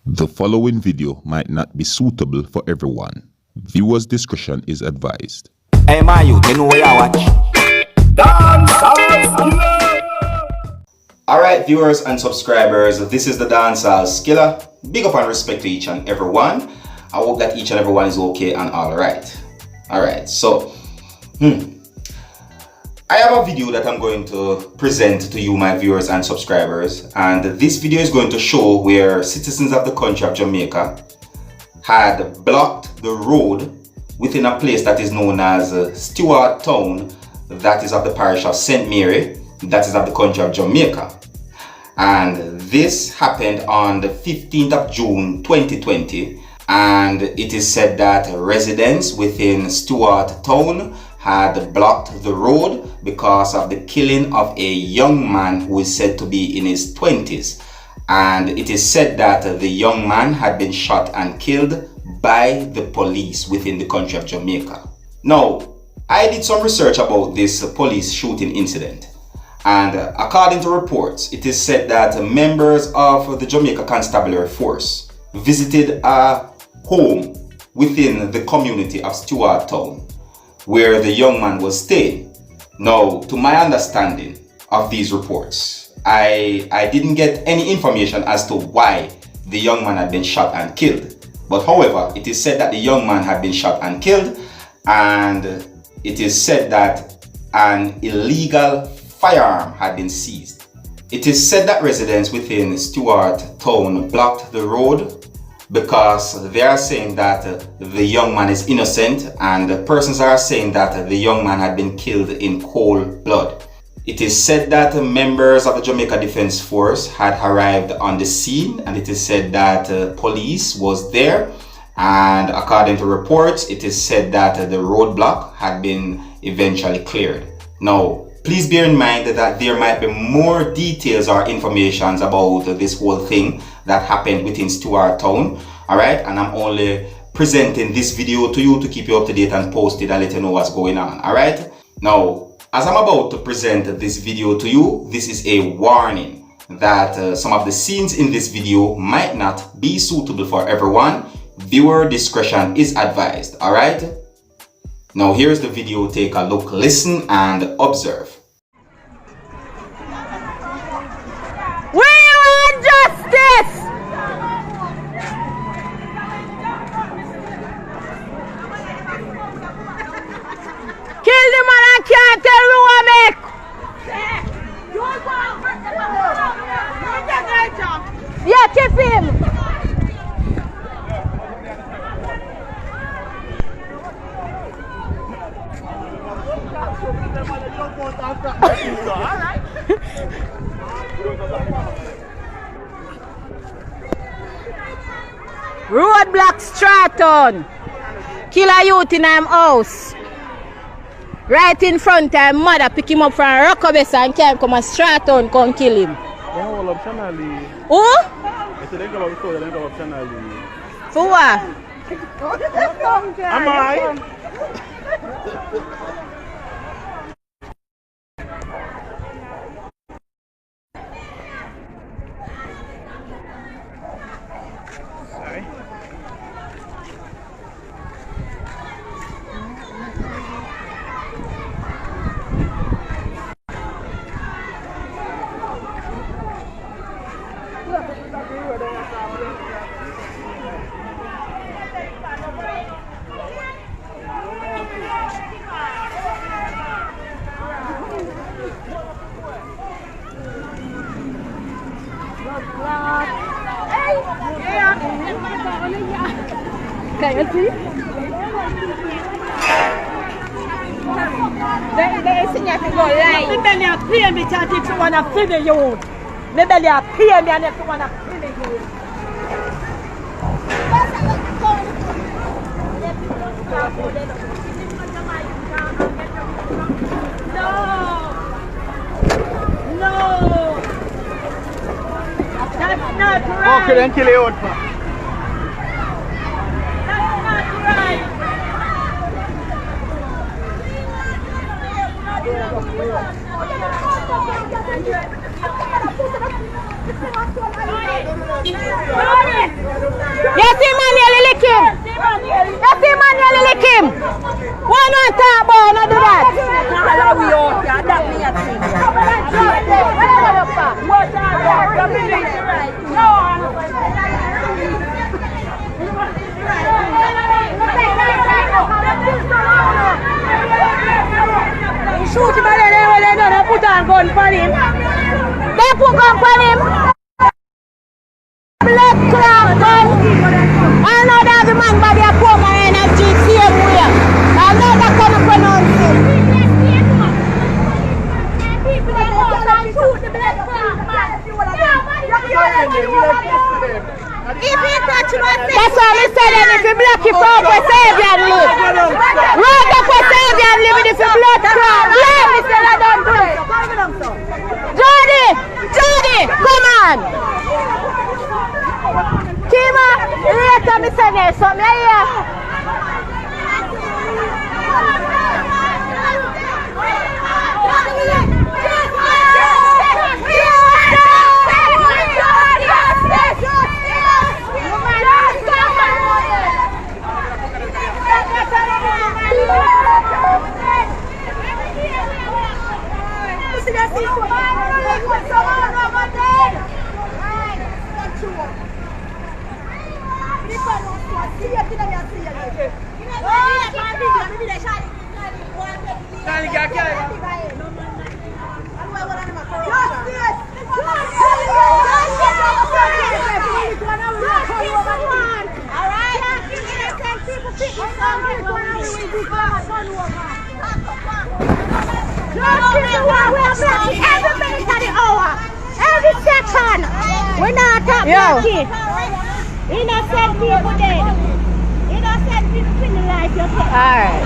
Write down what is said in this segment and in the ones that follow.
The following video might not be suitable for everyone. Viewers' discretion is advised. Hey my youth, you know where I watch? Dancehall. Alright viewers and subscribers, this is the Dancehall Skilla. Big up and respect to each and everyone. I hope that each and everyone is okay and alright. Alright, so I have a video that I'm going to present to you, my viewers and subscribers, and this video is going to show where citizens of the country of Jamaica had blocked the road within a place that is known as Stewart Town, that is of the parish of St. Mary, that is of the country of Jamaica. And this happened on the 15th of June 2020, and it is said that residents within Stewart Town had blocked the road because of the killing of a young man who is said to be in his 20s. And it is said that the young man had been shot and killed by the police within the country of Jamaica. Now, I did some research about this police shooting incident. And according to reports, it is said that members of the Jamaica Constabulary Force visited a home within the community of Stewart Town, where the young man was staying. Now, to my understanding of these reports, I didn't get any information as to why the young man had been shot and killed. But however, it is said that the young man had been shot and killed, and it is said that an illegal firearm had been seized. It is said that residents within Stewart Town blocked the road because they are saying that the young man is innocent, and persons are saying that the young man had been killed in cold blood. It is said that members of the Jamaica Defense Force had arrived on the scene, and it is said that police was there, and according to reports, it is said that the roadblock had been eventually cleared. Now, please bear in mind that there might be more details or information about this whole thing that happened within Stewart Town. Alright, and I'm only presenting this video to you to keep you up to date and posted and let you know what's going on. Alright, now as I'm about to present this video to you, this is a warning that some of the scenes in this video might not be suitable for everyone. Viewer discretion is advised. Alright, now here's the video. Take a look, listen and observe. We want justice! Kill the man and can't tell me what make! Yeah, keep him! Roadblock Stratton. Kill a youth in him house. Right in front of him mother pick him up from Rockabessa and can't come a Stratton come kill him. Who? For what? Am I? Can you see? They sing you to go live. Me belly a pay me can't if you wanna feed the youth. Me belly a pay me and if you wanna feed the youth. No. That's not right. Okay, then kill the youth. That's not right. him. You see Manuel lick him. Why not talk about not do that? Shoot him and they don't put on gun for him. They put gun on him. Blood clot gun. I know that the man body a poor man and same way. I know that can pronounce it. That's why I said if you block it for for save and live. Road up for save and live if you blood clot. Blame me say I don't do it. Jody, come on. Kima, later me say there something here. Every minute of the hour, every second, we're not talking. Innocent people dead. Innocent people in the life yourself. Alright.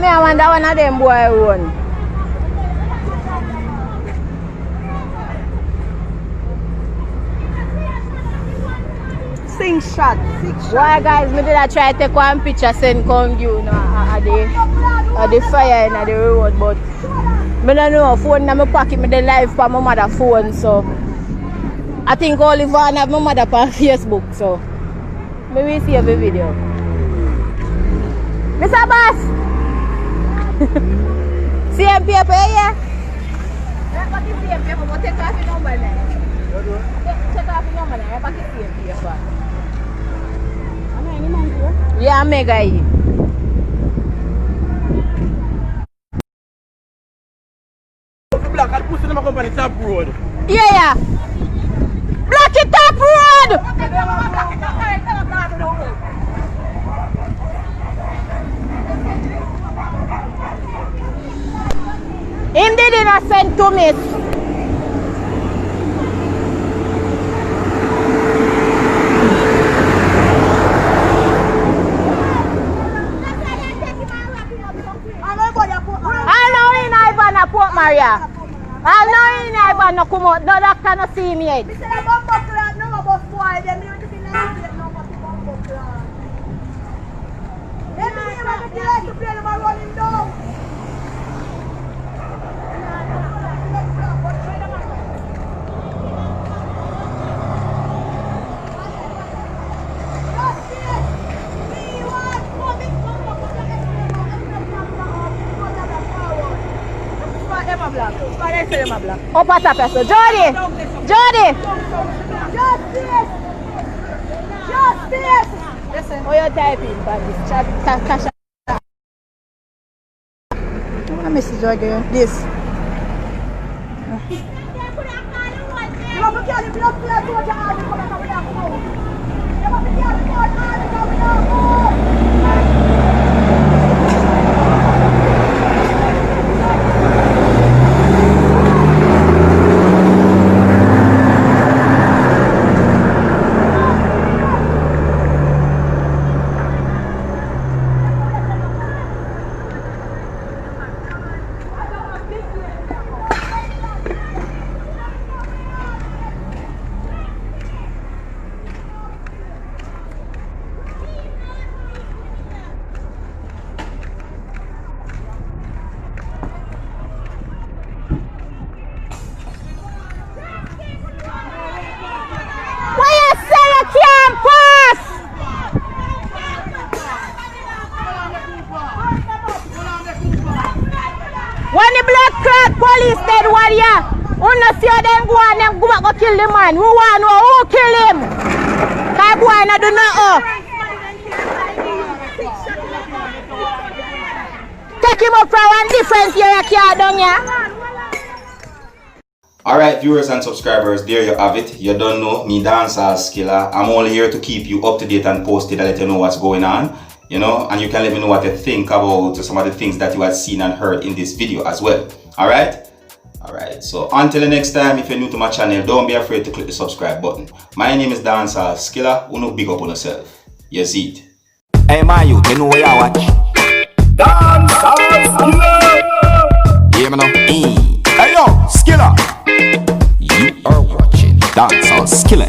I wonder one of them boy run. Sing shot. Why guys, me did I try to take one picture send Kong you know at the fire in the road, but I don't know phone in my pocket, me the live for my mother phone, so I think only one have my mother on Facebook, so maybe see every video. Mr. Bass! Same paper here? Take off the number now. Take off the number now, pack the same paper. Yeah, I'm mega here. Black and push them company top road. Yeah. Block it up road! Him didn't send to me. Maria. I know in I want to come out. No doctor no see me yet. Me say a bumbo clock, no bus boy. Them you to be like no bumbo clock. Them you want to play to play them are running down. Up at top, so Jody! Justice! Listen, what you typing about this? Tasha. I want to message you again. This. When the blood clot police dead one year, who not see them go and them go back go kill the man. Who want know who kill him? That boy not do nothing. Take him up from one difference here, you down here. Alright, viewers and subscribers, there you have it. You don't know me, Dancehall Skilla. I'm only here to keep you up to date and posted and let you know what's going on. You know, and you can let me know what you think about some of the things that you have seen and heard in this video as well. Alright? Alright, so until the next time, if you're new to my channel, don't be afraid to click the subscribe button. My name is Dancehall Skilla. Uno big up on yourself. You see it. Hey man, you know where you watch? Dancehall Skilla. Yeah, man. Hey yo, Skilla. You are watching Dancehall Skilla.